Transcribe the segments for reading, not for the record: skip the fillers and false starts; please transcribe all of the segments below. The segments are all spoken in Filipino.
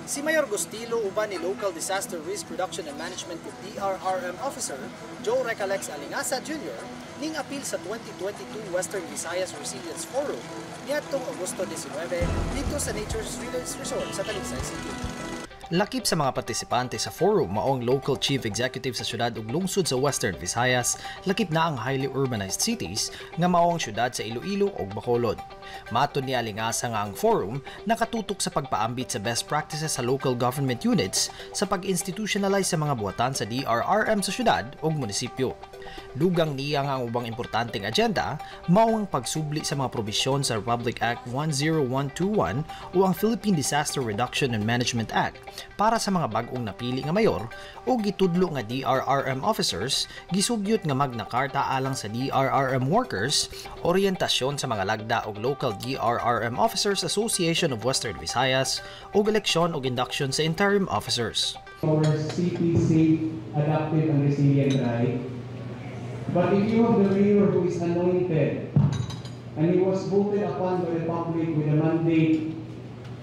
Si Mayor Gustilo uban ni Local Disaster Risk Reduction and Management o DRRM Officer Joe Recalex Alingasa Jr. ning apil sa 2022 Western Visayas Resilience Forum niadtong Agosto 19 dito sa Nature's Village Resort sa Talisay City. Lakip sa mga partisipante sa forum maong local chief executive sa syudad ug lungsod sa Western Visayas, lakip na ang highly urbanized cities nga mao ang syudad sa Iloilo ug Bacolod. Matud ni Alingasa nga ang forum nakatutok sa pagpaambit sa best practices sa local government units sa pag-institutionalize sa mga buhatan sa DRRM sa syudad ug munisipyo. Dugang niya nga ang ubang importanteng agenda mao ang pagsubli sa mga probisyon sa Republic Act 10121 o ang Philippine Disaster Reduction and Management Act para sa mga bag-ong napili nga mayor o gitudlo nga DRRM officers, gisugyot nga Magna Carta alang sa DRRM workers, oryentasyon sa mga lagda og Local DRRM Officers Association of Western Visayas o eleksyon o induction sa interim officers. Our CPC adapted and resilient right. But if you have the mayor who is anointed and he was voted upon by the public with a mandate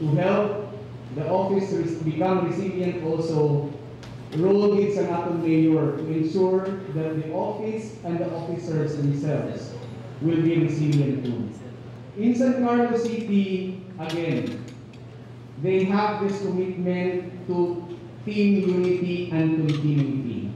to help the office to become resilient also, role needs an atong mayor to ensure that the office and the officers themselves will be resilient too. In San Carlos City, again, they have this commitment to team unity and continuity.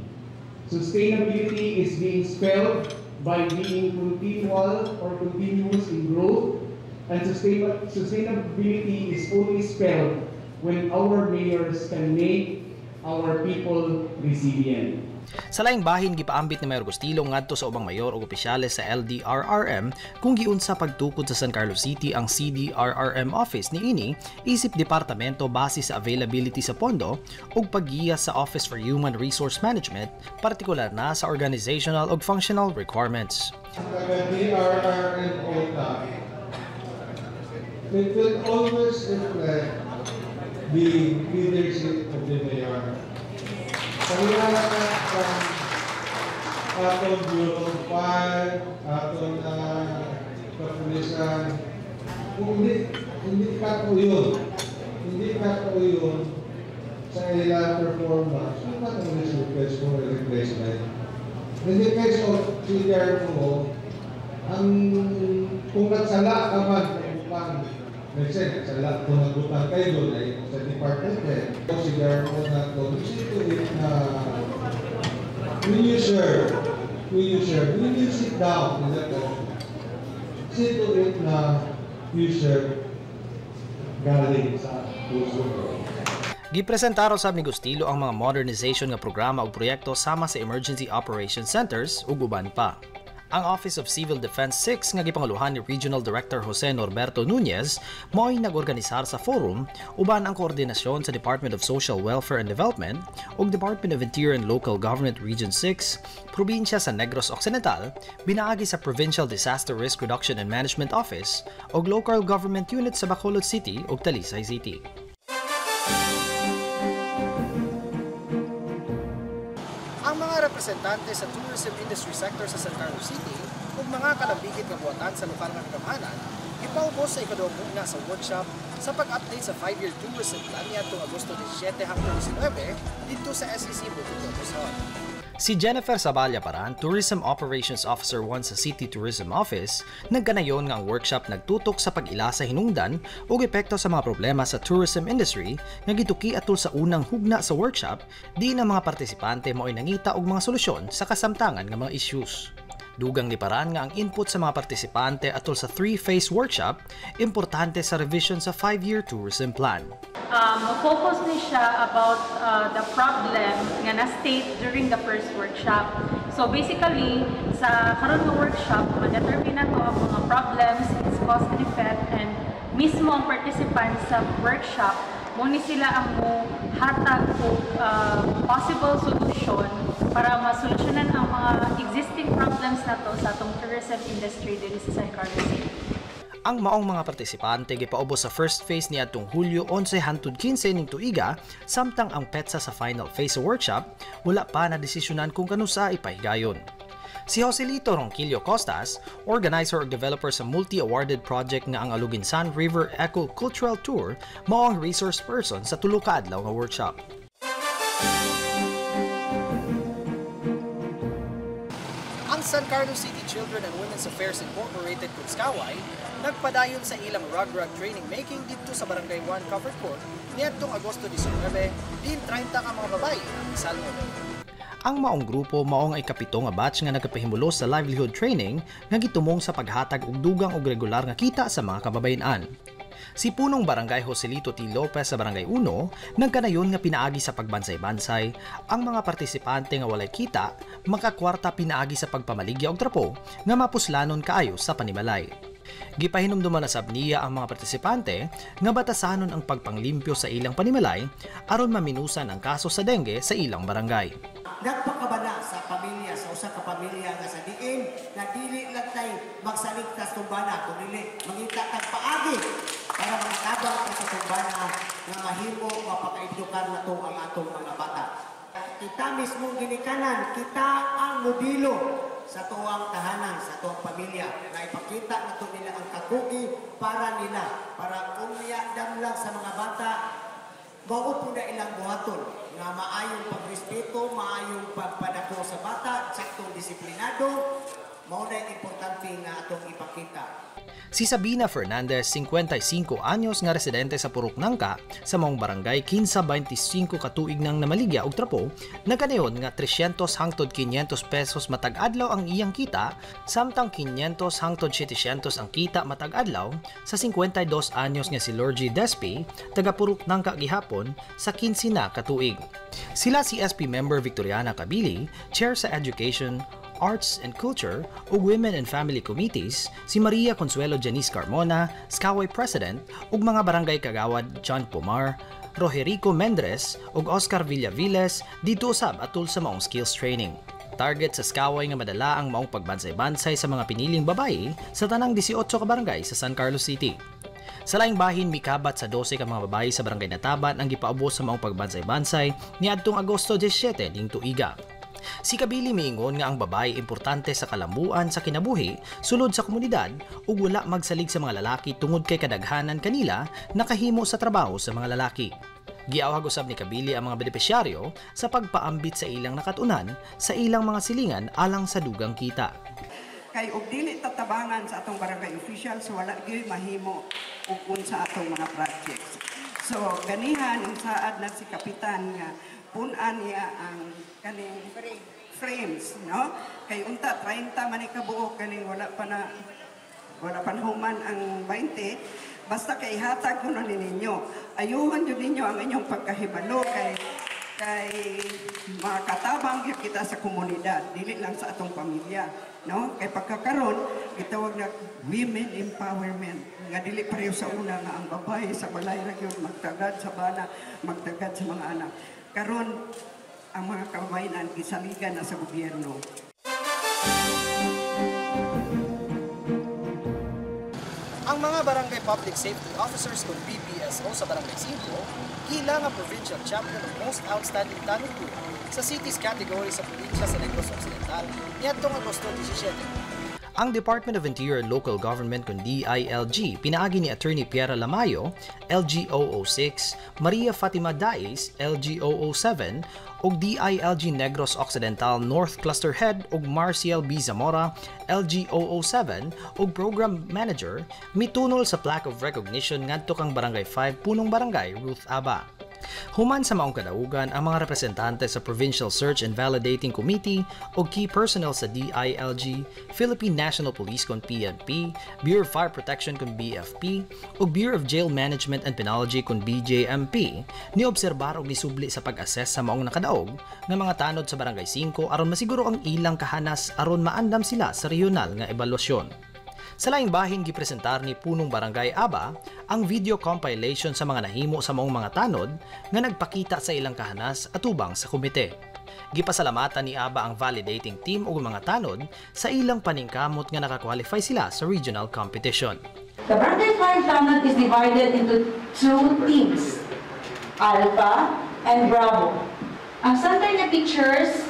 Sustainability is being spelled by being continual or continuous in growth, and sustainability is only spelled when our mayors can make our people resilient. Sa laing bahin gipaambit ni Mayor Gustilo ngadto sa ubang mayor ug opisyales sa LDRRM kung giunsa pagtukod sa San Carlos City ang CDRRM office niini isip departamento base sa availability sa pondo ug paggiya sa Office for Human Resource Management, partikular na sa organizational ug functional requirements. DRRM quota, it will always reflect the leadership of the mayor. Kaya atong Bureau 5, atong population, kung hindi ka po yun sa ilang performance, ano ba itong research for replacement? In the case of CDR mo, kung nagsala ka man, nagsala, kung nagutan kayo doon ay sa department head, CDR mo na ito, when you sit down in that office, see to it na you share galing sa puso ko. Gipresentaro sa ni Gustilo ang mga modernization nga programa ug proyekto sama sa Emergency Operations Centers ug uban pa. Ang Office of Civil Defense 6 nga gipanguluhan ni Regional Director Jose Norberto Nunez mo'y nag-organisar sa forum uban ang koordinasyon sa Department of Social Welfare and Development ug Department of Interior and Local Government Region 6, probinsya sa Negros Occidental, binaagi sa Provincial Disaster Risk Reduction and Management Office ug Local Government Unit sa Bacolod City ug Talisay City. Representante sa tourism industry sector sa San Carlos City ug mga kalambigit nga buhatan sa lokal nga kagamanan ipaubos sa ikaduhang una sa workshop sa pag-update sa 5-year tourism plan niadtong Agosto 17 hangtod 19 dito sa SEC Bukidnon Hall. Si Jennifer Saballa Paran, Tourism Operations Officer 1 sa City Tourism Office, nagkanayon nga ang workshop nagtutok sa pag-ila sa hinungdan ug epekto sa mga problema sa tourism industry nga gituki atol sa unang hugna sa workshop, di na mga partisipante mao'y nangita og mga solusyon sa kasamtangan nga mga issues. Dugang ni Paran nga ang input sa mga partisipante atol sa 3-phase workshop, importante sa revision sa 5-year tourism plan. Focus ni siya about the problem nga na-state during the first workshop. So basically, sa karon nga workshop, ma-determine na to ang mga problems, its cause and effect, and mismo ang participants sa workshop, muna sila ang hatag o possible solution para masolusyonan ang mga existing problems na to sa atong tourism industry dito sa San Carlos City. Ang maong mga partisipante gipaubos sa first phase niadtong Hulyo 11 hangtod 15 ning tuiga, samtang ang petsa sa final phase sa workshop wala pa na desisyonan kung kanusa ipahigayon. Si Joselito Ronquillo Costas, organizer ug developer sa multi-awarded project nga ang Aluginsan River Eco Cultural Tour, mao ang resource person sa tulo ka adlaw nga workshop. Ang San Carlos City Children and Women's Affairs Incorporated Kunskaway nagpadayon sa ilang rug training making dito sa Barangay 1 Covered Court niadtong Agosto 19, din 30 ka mga babae ang isalmo. Ang maong grupo maong ay kapito nga batch nga nagapahimulo sa livelihood training nga gitumong sa paghatag og dugang og regular nga kita sa mga kababayen-an. Si punong Barangay Joselito T. Lopez sa Barangay 1 nagkanayon nga pinaagi sa pagbansay-bansay ang mga partisipante nga walay kita makakwarta pinaagi sa pagpamaligya og trapo nga mapuslanon kaayo sa panimalay. Gipahinumduman na sab niya ang mga partisipante nga batasanon ang pagpanglimpyo sa ilang panimalay aron maminusan ang kaso sa dengue sa ilang barangay. Nagpakabana sa pamilya, sa usa ka pamilya nga sa diin na dili lang tay magsaligtas tumbana kun dili mangita tag paagi para makatabang sa tumbana nga mahimo mapakaedukan nato ang atong mga bata. Kita mismo ginikanan, kita ang modelo sa tuwang tahanan, sa tuwang pamilya na ipakita nato nila ang kakugi para nila, para umiya damlang sa mga bata. Mao po na ilang buhaton nga maayong pagrespeto, maayong pagpadako sa bata, saktong disiplinado, mao na importante nga atong ipakita. Si Sabina Fernandez, 55 anyos nga residente sa Purok Nangka, sa maong barangay 15-25 katuig nang namaligya og trapo, nagkanayon nga 300 hangtod 500 pesos matag adlaw ang iyang kita, samtang 500 hangtod 700 ang kita matag adlaw sa 52 anyos nga si Lorgie Despi, taga Purok Nangka gihapon sa 15 na katuig. Sila si SP member Victoriana Cabili, chair sa Education, Arts and Culture ug Women and Family Committees, si Maria Consuelo Janice Carmona, Skaway President ug mga barangay kagawad John Pomar, Rogerico Mendres ug Oscar Villaviles dito usab atul sa maong skills training. Target sa Skaway nga madala ang maong pagbansay-bansay sa mga piniling babae sa tanang 18 ka barangay sa San Carlos City. Sa laing bahin mikabat sa 12 ka mga babae sa barangay Nataban ang gipaubos sa maong pagbansay-bansay niadtong Agosto 17 ning tuiga. Si Kabili miingon nga ang babae importante sa kalambuan sa kinabuhi sulod sa komunidad ug wala magsalig sa mga lalaki tungod kay kadaghanan kanila nakahimo sa trabaho sa mga lalaki. Giawhag usab ni Kabili ang mga benepisyaryo sa pagpaambit sa ilang nakatunan sa ilang mga silingan alang sa dugang kita. Kay og dili tatabangan sa atong barangay officials wala gyud mahimo ug sa atong mga projects. So ganihan ang saad na si kapitan nga punan niya ang kaning frames, no? Kay unta 30 man ikabuok kaning wala pa human ang 20. Basta kay hatag kuno ninyo. Ayuhan jud ninyo ang inyong pagkahibalo kay makatabang kita sa komunidad, dili lang sa atong pamilya, no? Kay pagkakaron gitawag na women empowerment nga dili pareho sa una nga ang babae sa balay ra gyud magtagad sa bana, magtagad sa mga anak. Karon ang mga kababayan gisaligan na sa gobyerno. Ang mga barangay public safety officers kung BPSO sa Barangay 5 gila nga provincial champion of most outstanding talent group sa cities category sa probinsya sa Negros Occidental niadtong Agosto 17. Ang Department of Interior and Local Government kung DILG pinaagi ni Attorney Piera Lamayo, LG006, Maria Fatima Dais, LG007, ug DILG Negros Occidental North Cluster Head ug Marcial B. Zamora, LG007, ug Program Manager mitunol sa plaque of recognition ngadto kang Barangay 5 punong barangay Ruth Aba. Human sa maong kadaugan ang mga representante sa Provincial Search and Validating Committee o key personnel sa DILG, Philippine National Police kung PNP, Bureau of Fire Protection kung BFP, o Bureau of Jail Management and Penology kung BJMP, niobserbar o nisubli sa pag-assess sa maong nakadaog ng mga tanod sa Barangay 5 aron masiguro ang ilang kahanas aron maandam sila sa regional nga ebalusyon. Sa laing bahin gipresentar ni punong Barangay Aba ang video compilation sa mga nahimo sa maong mga tanod nga nagpakita sa ilang kahanas atubang sa komite. Gipasalamatan ni Aba ang validating team ug mga tanod sa ilang paningkamot nga nakakwalify sila sa regional competition. The Barangay 5 tanod is divided into two teams, Alpha and Bravo. Ang center niya pictures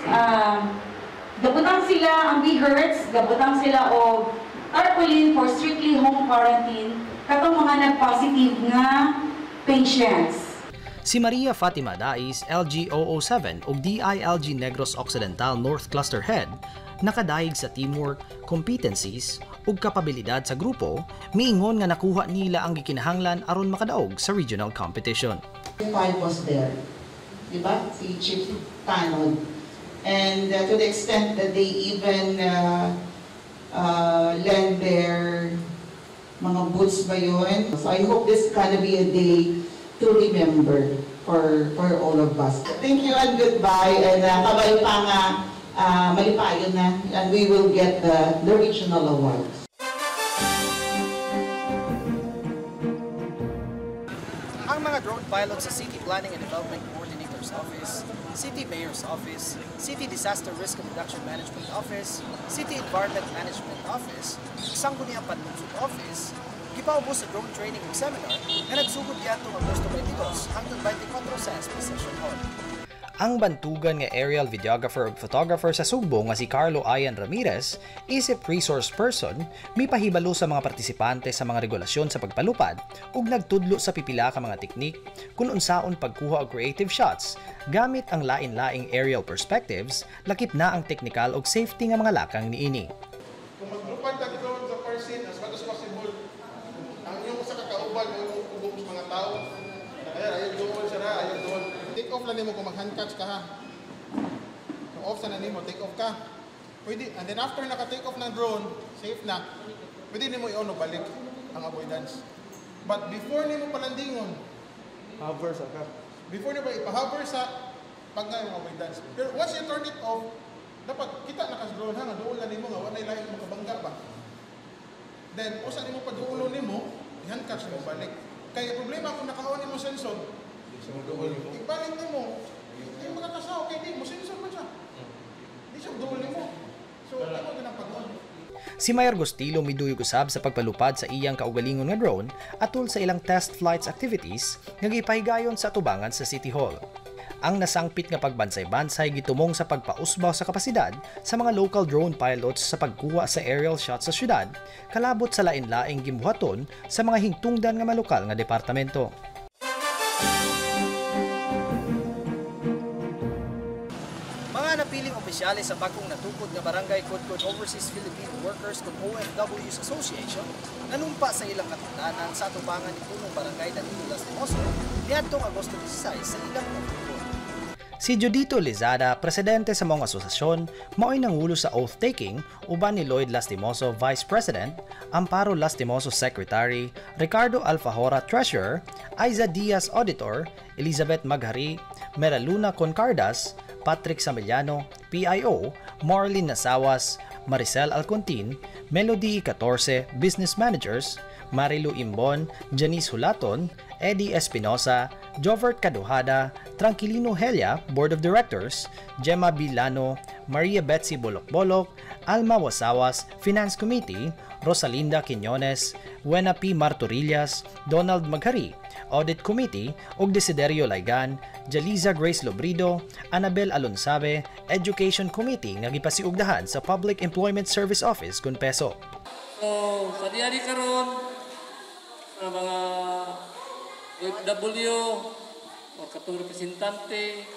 Gabutang sila ang BHERTS, gabutang sila o tarpaulin for strictly home quarantine katong mga nag-positive nga patients. Si Maria Fatima Dais, LG007 ug DILG Negros Occidental North Cluster Head, nakadayeg sa teamwork, competencies ug kapabilidad sa grupo, miingon nga nakuha nila ang gikinahanglan aron makadaog sa regional competition. Five was there, diba? Si Chief Tanon. And to the extent that they even lend their mga boots ba yun. So I hope this is gonna be a day to remember for all of us. Thank you and goodbye. And kabay pa nga malipayon na, and we will get the regional awards. Ang mga drone pilots sa City Planning and Development Coordinator's Office, City Mayor's Office, City Disaster Risk Reduction Management Office, City Environment Management Office, Sangguniang Panlungsod Office, gipaubos sa drone training ug seminar nga nagsugod yatong Agosto 22 hangtod 24 sa SP Session Hall. Ang bantugan nga aerial videographer ug photographer sa Sugbo nga si Carlo Ian Ramirez, isip resource person, mipahibalo sa mga partisipante sa mga regulasyon sa pagpalupad ug nagtudlo sa pipila ka mga teknik kung unsaon pagkuha og creative shots gamit ang lain-laing aerial perspectives, lakip na ang technical ug safety nga mga lakang niini. Kung maglupad ka drone sa first scene as much as possible, ang inyong sa kakauban mo ubos mga tao, kaya ayaw doon siya na, ayaw doon. Take off lang nimo kung mag-hand catch ka ha. Kung off sa na nimo, take off ka. Pwede, and then after naka-take off ng drone, safe na, pwede nimo i-on o balik ang avoidance. But before nimo palandingon, hover sa ka. Before nimo ipa-hover sa pag nga yung avoidance. Pero once you turn it off, dapat kita nakas-drone ha, nga doon lang nimo nga, wala ilahin makabangga ba. Then, o sa nimo pag-uulo nimo, i-hand catch mo balik. Kaya problema kung naka-on nimo sensor, ibalik nimo, yung mga kasao, kaya di mo, sensor man siya. Di siya dual nimo. So, ito din ang pag-on. Si Mayor Gustilo miduyog usab sa pagpalupad sa iyang kaugalingon nga drone atol sa ilang test flights activities nga gipahigayon sa atubangan sa City Hall. Ang nasangpit nga pagbansay-bansay gitumong sa pagpausbaw sa kapasidad sa mga local drone pilots sa pagkuha sa aerial shots sa syudad, kalabot sa lain-laing gimbuhaton sa mga hingtungdan nga malokal nga departamento. Mga napiling opisyales sa bagong natukod nga Barangay Kudkod Overseas Filipino Workers kung OFWs Association nanumpa sa ilang katungdanan sa atubangan ni punong Barangay Danilo Lastimoso niadtong Agosto 16 sa ilang pagtugon. Si Judito Lizada, presidente sa mga asosasyon, mao'y nangulo sa oath-taking uban ni Lloyd Lastimoso, Vice President, Amparo Lastimoso, Secretary, Ricardo Alfajora, Treasurer, Aiza Diaz, Auditor, Elizabeth Maghari, Meraluna Concardas, Patrick Samiliano, PIO, Marlene Nasawas, Maricel Alcontin, Melody 14, Business Managers, Marilu Imbon, Janice Hulaton, Eddie Espinosa, Jovert Caduhada, Tranquilino Helia, Board of Directors, Gemma Bilano, Maria Betsy Bolok-Bolok, Alma Wasawas, Finance Committee, Rosalinda Quiñones, Wena P. Martorillas, Donald Maghari, Audit Committee, ug Desiderio Laigan, Jaliza Grace Lobrido, Annabel Alonsabe, Education Committee nga gipasiugdahan sa Public Employment Service Office kun peso. So, sa diari karon sa mga OFW o katong representante,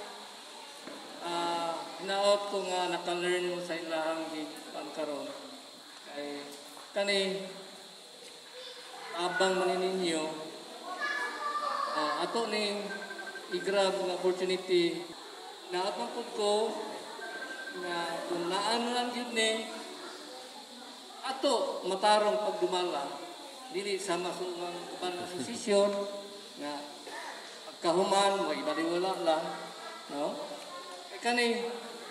hinaot ko nga naka-learn mo sa ilahang gipan karon. Kay kani abang man ninyo ato ning i-grab ng opportunity na abang ko na kung naan lang yun ni ato matarong pagdumala dili sa masungang uban asosasyon nga pagkahuman mo ibaliwala lang no kani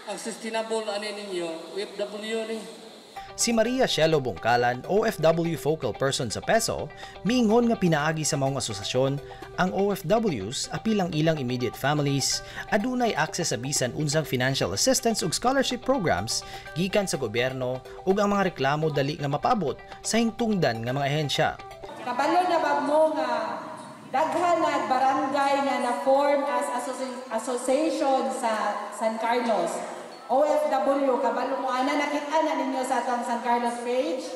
ang sustainable ani ninyo OFW ni. Si Maria Shelo Bungkalan, OFW Focal Person sa PESO, miingon nga pinaagi sa maong asosasyon ang OFWs apilang ilang immediate families adunay access sa bisan unsang financial assistance ug scholarship programs gikan sa gobyerno ug ang mga reklamo dali nga mapaabot sa hingtungdan nga mga ahensya. Kabalo na ba mo nga daghan na barangay nga na-form as association sa San Carlos OFW, kabalo mo ana nakita na ninyo sa atong San Carlos page.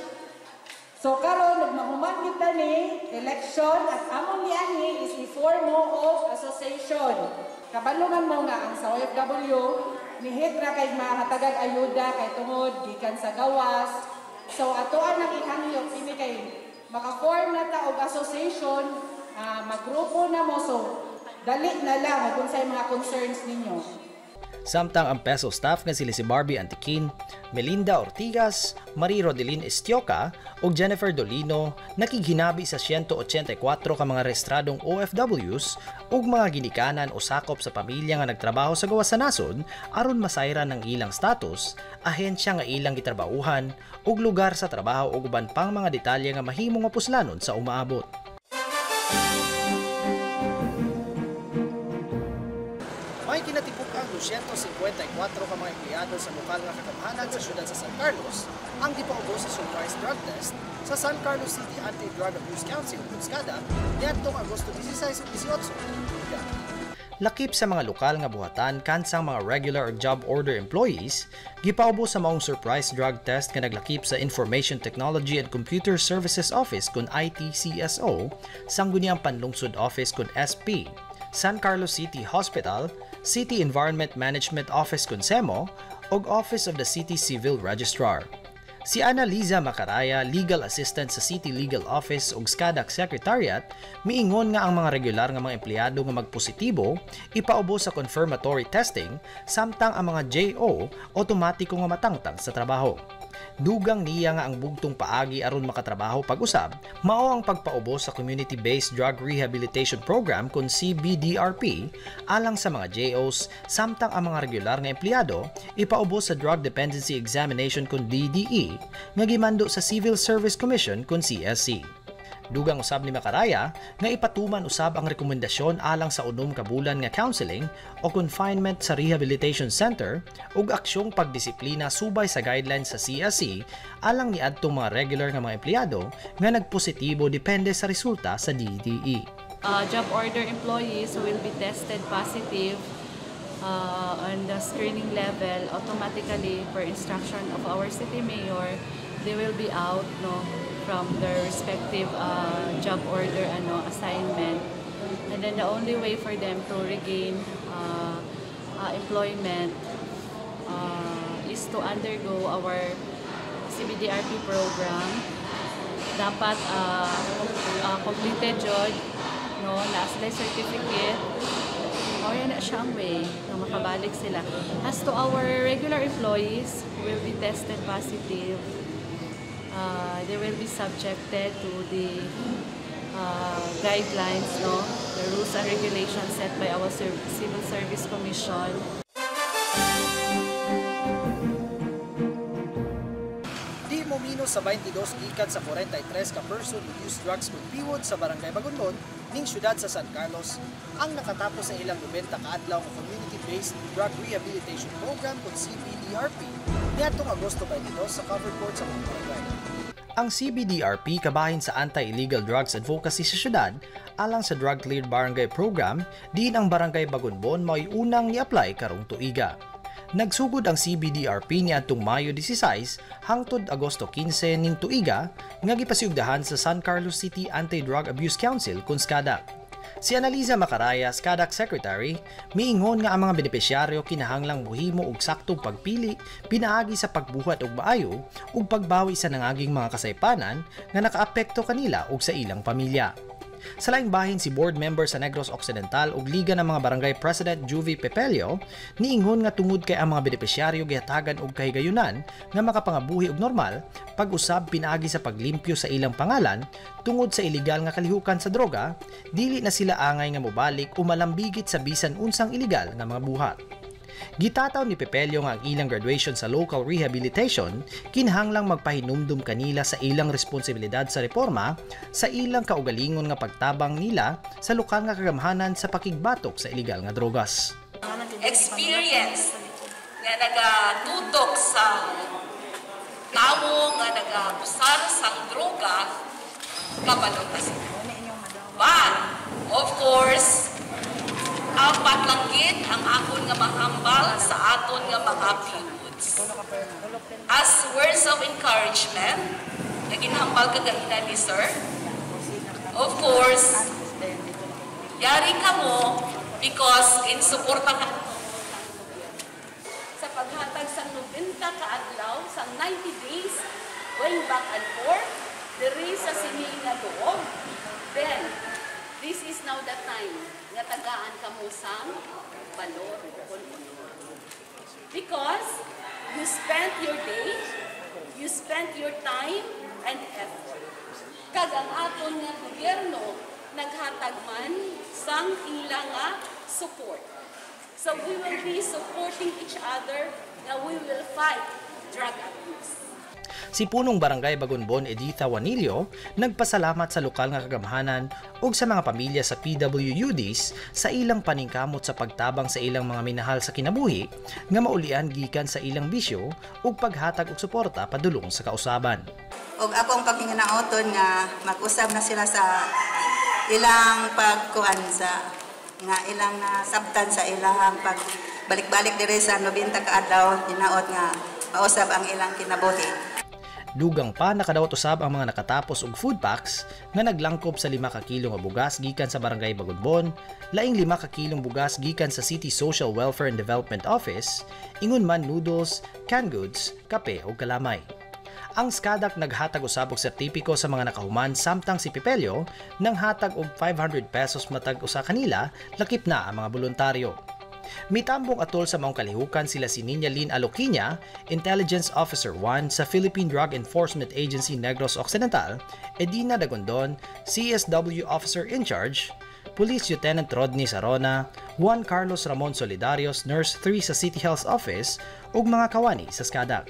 So karon nagmahuman kita ni election at among niani is i-form mo of association. Kabalungan mo nga ang sa OFW nihit ra kay mahatagag ayuda kay tungod gikan sa gawas. So atoan nang ihangyo kini kay maka-form na ta og association, maggrupo na mo so dali na lang kung say mga concerns ninyo. Samtang ang PESO staff nga sila si Barbie Antiquin, Melinda Ortigas, Marie Rodelin Estioca ug Jennifer Dolino nakighinabi sa 184 ka mga rehistradong OFWs ug mga ginikanan o sakop sa pamilya nga nagtrabaho sa gawas sa nasod aron masayran ng ilang status, ahensya nga ilang gitrabahuhan ug lugar sa trabaho ug uban pang mga detalye nga mahimong mapuslanon sa umaabot. May kinatipuk ang 254 ka mga empleyado sa lokal nga kagamhanan sa syudad sa San Carlos ang gipaubos sa surprise drug test sa San Carlos City Anti-Drug Abuse Council (SCADA) niadtong Agosto 16 ug 18. Lakip sa mga lokal nga buhatan kansang mga regular or job order employees, gipaubos sa maong surprise drug test nga naglakip sa Information Technology and Computer Services Office kun ITCSO, Sangguniang Panlungsod Office kun SP, San Carlos City Hospital, City Environment Management Office kun SEMO, ug Office of the City Civil Registrar. Si Ana Liza Macaraya, Legal Assistant sa City Legal Office ug SCADA Secretariat, miingon nga ang mga regular nga mga empleyado nga magpositibo ipaubos sa confirmatory testing samtang ang mga JO otomatiko nga matangtang sa trabaho. Dugang niya nga ang bugtong paagi aron makatrabaho pag-usab, mao ang pagpaubos sa Community-Based Drug Rehabilitation Program kun CBDRP alang sa mga JOs samtang ang mga regular nga empleyado ipaubos sa Drug Dependency Examination kun DDE nga gimando sa Civil Service Commission kun CSC. Dugang usab ni Macaraya nga ipatuman usab ang rekomendasyon alang sa 6 ka bulan nga counseling o confinement sa Rehabilitation Center ug aksyong pagdisiplina subay sa guidelines sa CSC alang niadtong mga regular nga mga empleyado nga nagpositibo depende sa resulta sa DDE. Job order employees will be tested positive on the screening level automatically per instruction of our city mayor. They will be out from their respective job order assignment, and then the only way for them to regain employment is to undergo our CBDRP program. Dapat completed jud na sila certificate o yan na siyang way na makabalik sila. As to our regular employees who will be tested positive, they will be subjected to the guidelines, the rules and regulations set by our Civil Service Commission. Di mo minus sa 22 gikan sa 43 ka person who use drugs kung piwod sa Barangay Bagunlon ning syudad sa San Carlos ang nakatapos sa ilang 90 kaadlaw nga community-based drug rehabilitation program kung CBDRP niadtong Agosto 22 sa covered court sa mga barangay. Ang CBDRP kabahin sa Anti-Illegal Drugs Advocacy sa syudad alang sa Drug Cleared Barangay Program, diin ang Barangay Bagunbon mao'y unang ni-apply karong tuiga. Nagsugod ang CBDRP niadtong Mayo 16 hangtod Agosto 15 ning tuiga nga gipasiugdahan sa San Carlos City Anti-Drug Abuse Council kun SCADA. Si Ana Liza Macaraya, SCADA Secretary, miingon nga ang mga benepisyaryo kinahanglang muhimo og saktong pagpili pinaagi sa pagbuhat og maayo ug pagbawi sa nangaging mga kasaypanan nga nakaapekto kanila ug sa ilang pamilya. Sa laing bahin si board member sa Negros Occidental ug Liga ng mga Barangay President Juvie Pepelio niingon nga tungod kay ang mga benepisyaryo gihatagan og kahigayunan nga makapangabuhi og normal pag-usab pinaagi sa paglimpyo sa ilang pangalan tungod sa ilegal nga kalihukan sa droga, dili na sila angay nga mobalik o malambigit sa bisan unsang ilegal nga mga buhat. Gitataw ni Pepelio nga ang ilang graduation sa local rehabilitation kinahanglang magpahinumdum kanila sa ilang responsibilidad sa reforma sa ilang kaugalingon nga pagtabang nila sa lokal nga kagamhanan sa pakigbatok sa ilegal nga drogas. Experience nga nagadudok sa tao nga nagabusar sang droga kabalo pa sila. But of course, apat lang gid ang akon nga mahambal sa aton nga mga happy goods. As words of encouragement, na ginhambal kagahina ni Sir, of course, yari ka mo because in support ka sa paghatag sa 90 kaadlaw sa 90 days going back and forth, there is a singing na loob. Then, this is now the time nga tagaan ka mo sa valor. Because you spent your day, you spent your time and effort. Kag ang aton nga gobyerno naghatag man sang ila nga support. So we will be supporting each other na we will fight drug abuse. Si punong Barangay Bagunbon Editha Juanillo nagpasalamat sa lokal nga kagamhanan ug sa mga pamilya sa PWUDs sa ilang paningkamot sa pagtabang sa ilang mga minahal sa kinabuhi nga maulian gikan sa ilang bisyo ug paghatag og suporta padulong sa kausaban. Og akong paginganaoton nga mag-usab na sila sa ilang pagkuan sa nga ilang sabtan sa ilang pagbalik-balik diri sa 90 ka adlaw hinaot nga mausab ang ilang kinabuhi. Dugang pa nakadawat usab ang mga nakatapos og food packs nga naglangkob sa 5 ka kilo nga bugas gikan sa Barangay Bagunbon, laing 5 ka kilong bugas gikan sa City Social Welfare and Development Office, ingon man noodles, canned goods, kape ug kalamay. Ang SCADAC naghatag usab og sertipiko sa mga nakahuman samtang si Pipelio nang hatag og 500 pesos matag usa kanila lakip na ang mga voluntaryo. Mitambong atol sa maong kalihukan sila si Niña Lynn Aloquiña, Intelligence Officer 1 sa Philippine Drug Enforcement Agency Negros Occidental, Edina Dagondon, CSW Officer in Charge, Police Lieutenant Rodney Sarona, Juan Carlos Ramon Solidarios, Nurse 3 sa City Health Office, ug mga kawani sa SCADAC.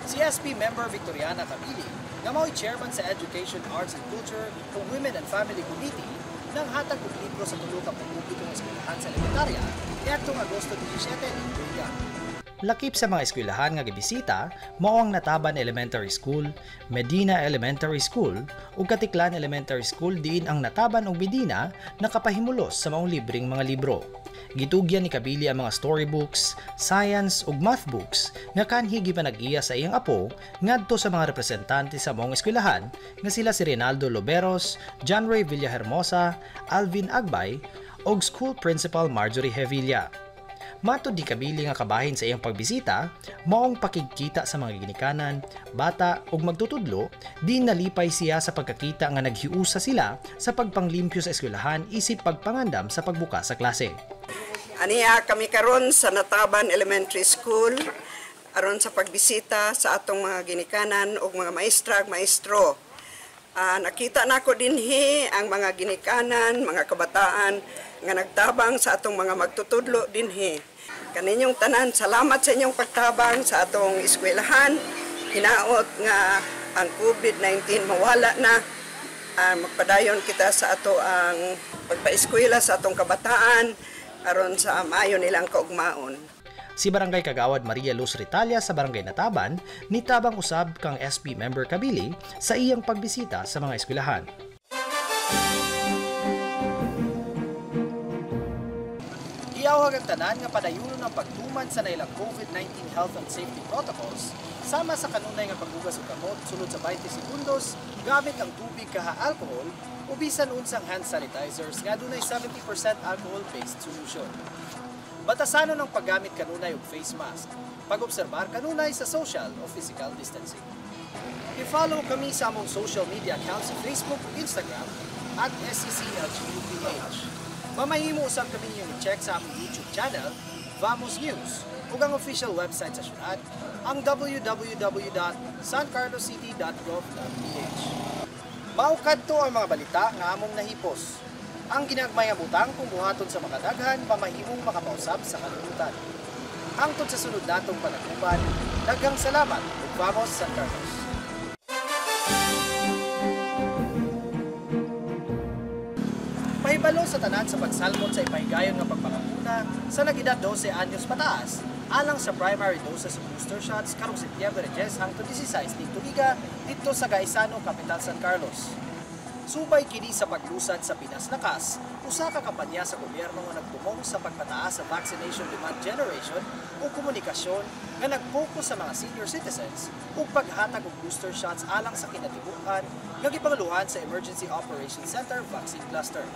CSP member Victoriana Cabili, nga mao'y chairman sa Education, Arts and Culture o Women and Family Committee, nang hatag og libro sa tulo ka pampublikong eskwelahan sa elementarya niadtong Agosto 17 ning tuiga. Lakip sa mga eskwelahan nga gibisita mao ang Nataban Elementary School, Medina Elementary School ug Katiklan Elementary School diin ang Nataban ug Medina nakapahimulos sa maong libreng mga libro. Gitugyan ni Cabili ang mga storybooks, science ug math books nga kanhi gipanag-iya sa iyang apo ngadto sa mga representante sa maong eskwelahan nga sila si Rinaldo Loberos, John Ray Villahermosa, Alvin Agbay ug School Principal Marjorie Hevilla. Matod di Cabili nga kabahin sa iyang pagbisita, maong pakigkita sa mga ginikanan, bata ug magtutudlo, di nalipay siya sa pagkakita nga naghiusa sila sa pagpanglimpyo sa eskwelahan isip pagpangandam sa pagbukas sa klase. Aniya kami karon sa Nataban Elementary School aron sa pagbisita sa atong mga ginikanan ug mga maestra ug maestro. Nakita nako dinhi ang mga ginikanan, mga kabataan nga nagtabang sa atong mga magtutudlo dinhi. Kaninyong tanan, salamat sa inyong pagtabang sa atong eskwelahan. Hinaot nga ang COVID-19 mawala na. Magpadayon kita sa ato ang pagpaeskwela sa atong kabataan aron sa maayo nilang kaugmaon. Si Barangay Kagawad Maria Luz Ritalia sa Barangay Nataban, nitabang usab kang SP member Cabili sa iyang pagbisita sa mga eskwelahan. Giyawag ang tanan nga padayunon ang pagtuman sa nailang COVID-19 health and safety protocols sama sa kanunay nga paghugas og kamot sulod sa 20 segundos gamit ang tubig kaha alcohol o bisan unsang hand sanitizers nga dunay 70% alcohol-based solution. Batasanon ang paggamit kanunay og face mask, pag-obserbar kanunay sa social o physical distancing. I-follow kami sa among social media accounts sa Facebook ug Instagram at SCCLGUPH. Mamahimo usab kami yung i-check sa among YouTube channel, Vamos News, ug ang official website sa syudad, ang www.sancarloscity.gov.ph. Maukad to ang mga balita nga among nahipos. Ang ginagmay nga butang kung buhaton sa makadaghan, pamahimong makapausab sa kalibutan. Hangtod sa sunod natong panagkuban, daghang salamat ug Vamos San Carlos. Mahibalo sa tanan sa pagsalmot sa ipahigayon nga pagpakapuna sa nag-edad 12 anyos pataas, alang sa primary doses of booster shots karong Setyembre 10 hangtod 16 ning tuiga dito sa Gaisano, Capital San Carlos. Subay kini sa paglusad sa Pinas Lakas, usa ka kampanya sa gobyerno nga nagtumong sa pagpataas sa vaccination demand generation o komunikasyon nga nag-focus sa mga senior citizens ug paghatag og booster shots alang sa kinatibukan nga gipangluhan sa Emergency Operations Center Vaccine Cluster.